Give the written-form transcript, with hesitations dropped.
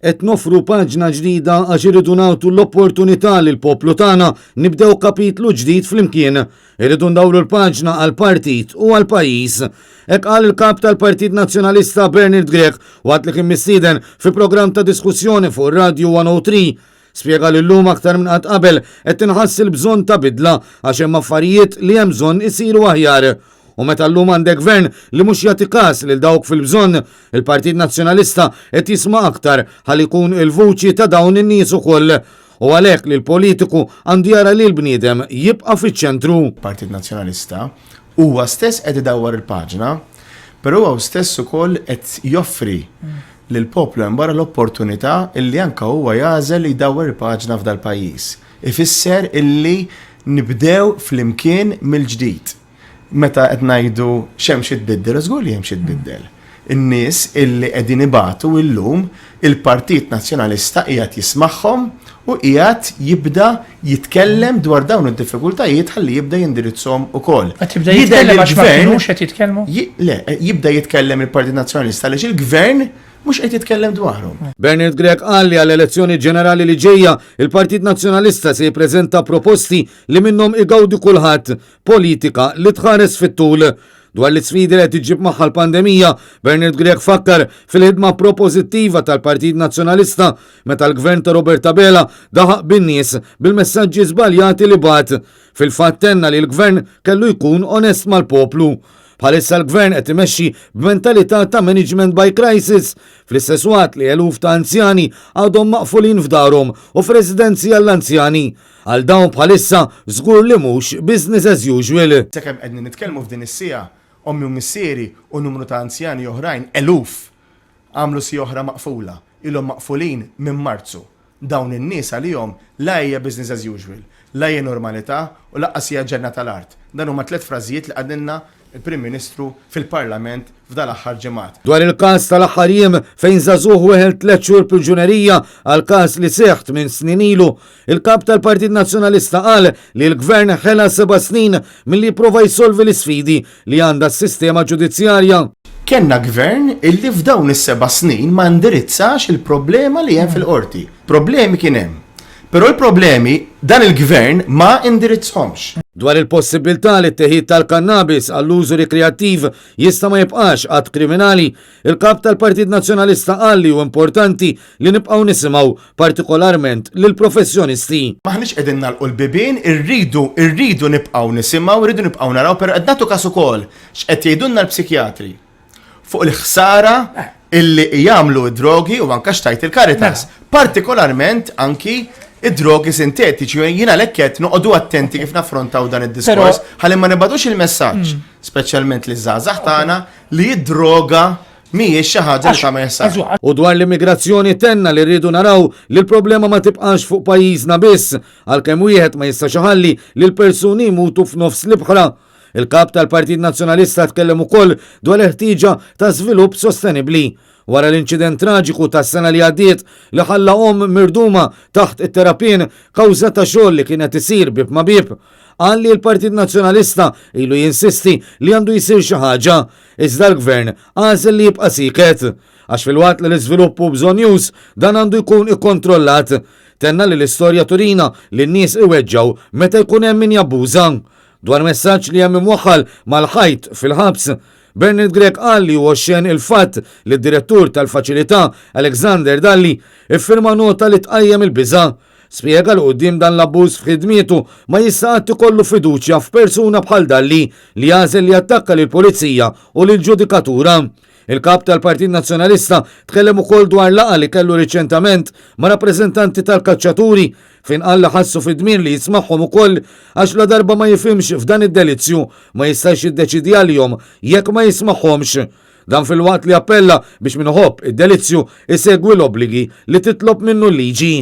qed nofru paġna ġdida għax iridu nagħtu l-opportunità lil poplu tagħna nibdew kapitlu ġdid flimkien. Irridu ndawru l-paġna għal partit u għal pajjiż. Hekk qal il-kap tal-Partit Nazzjonalista Bernard Grech waqt li kien mistieden fi programm ta' diskussjoni fuq ir-Radio 103. Spjega li llum aktar minn qatt qabel qed tinħass il-bżonn ta' bidla għax hemm affarijiet li hemm bżonn isiru aħjar. U meta llum għandek gvern li mhux jagħti każ lil dawk fil-bżonn, il-Partit Nazzjonalista qed jisma' aktar ħalli jkun il-vuċi ta' dawn in-nies ukoll. U għalhekk li l-politiku għandu jara li l-bniedem jibqa' fiċ-ċentru. Partit Nazzjonalista huwa stess qed idawwar il-paġna, però huwa stess ukoll qed joffri lil poplu hemm barra l-opportunità illi anke huwa jażel li jdawwar il-paġna f'dal pajjiż. Ifisser illi nibdew flimkien mill-ġdid. Meta qed ngħidu x'hemm xi tbiddel, żgur li hemm xi tbiddel. In-nies illi qegħdin ibatu illum il-Partit Nazzjonalista qiegħed jismagħhom u qiegħed jibda jitkellem dwar dawn id-diffikultajiet ħalli jibda jindirizzhom ukoll. Qed jibda jitkellem għax ma kinux qed jitkellmu? Le, jibda jitkellem il-Partit Nazzjonalista għaliex il-Gvern mhux qed jitkellem dwarhom. Bernard Grech qal li għall-elezzjoni ġenerali li ġejja il-Partit Nazzjonalista se jippreżenta proposti li minnhom igawdi kulħadd, politika li tħares fit-tul. Dwar l-sfidi li qed iġġib magħha l-pandemija, Bernard Grech fakkar fil-ħidma propożittiva tal-Partit Nazzjonalista meta l-Gvern ta' Roberta Bela daħaq bin-nies bil-messaġġi żbaljati li bat. Fil-fatt tenna li l-Gvern kellu jkun onest mal-poplu. Bħalissa l-Gvern qed imexxi b'mentalità ta' management by crisis, fl-istess waqt li eluf ta' anzjani għadhom maqfulin f'darhom u f'residenzi għall-anzjani. Għal dawn bħalissa żgur li mhux business as usual. Sekemm qegħdin nitkellmu f'din is-sija, ommi u missieri u numru ta' anzjani oħrajn eluf għamlu si oħra maqfula, ilhom maqfulin minn Marzu. Dawn in-nies għalihom la hija business as usual, la hija normalità u laqqas hija ġenna tal-art. Dan huma 3 frażijiet li qegħdilna il-Prim Ministru fil-Parlament f'dal aħħar ġimgħat. Dwar il-każ tal-aħħar jiem fejn żagħżugħ weħel 3 xhur priġunerija għal każ li seħħt minn snin ilu, il-kap tal-Partit Nazzjonalista qal li l-Gvern ħela 7 snin milli jipprova jsolvi l-isfidi li għandha s-sistema ġudizzjarja. Kenna gvern illi f'dawn is-7 snin ma ndirizzax il-problema li hemm fil-qorti. Problemi kien hemm. Però l-problemi dan il-gvern ma indirizzhomx. Dwar il-possibilità li t-teħid tal-kannabis għall-użu rikreattiv jista' ma jibqax qatt kriminali, il-kap tal-Partit Nazzjonalista qal li hu importanti li nibqgħu nisimgħu partikolarment lil professjonisti. Maħniex qegħdin nagħlqu l-bibien, irridu nibqgħu nisimgħu, irridu nibqgħu naraw, però qed nagħtu każ ukoll x'qed jgħidulna l-psikjatri fuq il-ħsara illi jagħmlu d-drogi u anke xtajt il-Caritas. Partikolarment anki id-drogi sintetiċi, jiena lekket noqogħdu attenti kif naffrontaw dan id-diskors, ħalli ma nibadux il-messaġġ, speċjalment li żgħażagħ tagħna li id-droga mhijiex xi ħaġa li tagħmel issa. U dwar l-immigrazzjoni tenna li rridu naraw li l-problema ma tibqax fuq pajjiżna biss, għalkemm wieħed ma jistax iħalli li l-persuni jmutu f'nofs l-ibħra. Il-kap tal-Partit Nazzjonalista tkellem ukoll dwar l-ħtieġa ta' żvilupp sostenibbli. Wara l-inċident traġiku tas-sena li għaddiet li ħalla mirduma taħt it-terapien kawża ta' xogħol li kienet isir bib ma bib, qal li l-Partit Nazzjonalista ilu jinsisti li għandu jsir xi ħaġa, iżda l-Gvern għażel li jibqa' siket. Għax fil-waqt li l-iżviluppu bżonn już dan għandu jkun ikkontrollat. Tenna li l-istorja turina li n-nies iweġġaw meta jkun hemm min jabbuża. Dwar messaġġ li hemm imwaħħal mal-ħajt fil-ħabs, Bernard Grech qal li huwa xen il-fatt li d-direttur tal-faċilità Alexander Dalli iffirma nota li tqajjem il-biża'. Spjega l qudiem dan l-abbuż f'ħidmietu ma jista' qatt ikollu fiduċja f'persuna bħal Dalli li għażel li attakka lill-Pulizija u lill-Ġudikatura. Il-kap tal-Partit Nazzjonalista tkellem ukoll dwar laqgħa li kellu riċentament ma' rappreżentanti tal-kaċċaturi fejn qal li ħassu fid-dmir li jismagħhom ukoll għax la darba ma jifhimx f'dan id-delizzju ma jistax jiddeċidi għalihom jekk ma jismagħhomx. Dan fil-waqt li appella biex minħobb id-delizzju isegwi l-obbligi li titlob minnu l-liġi.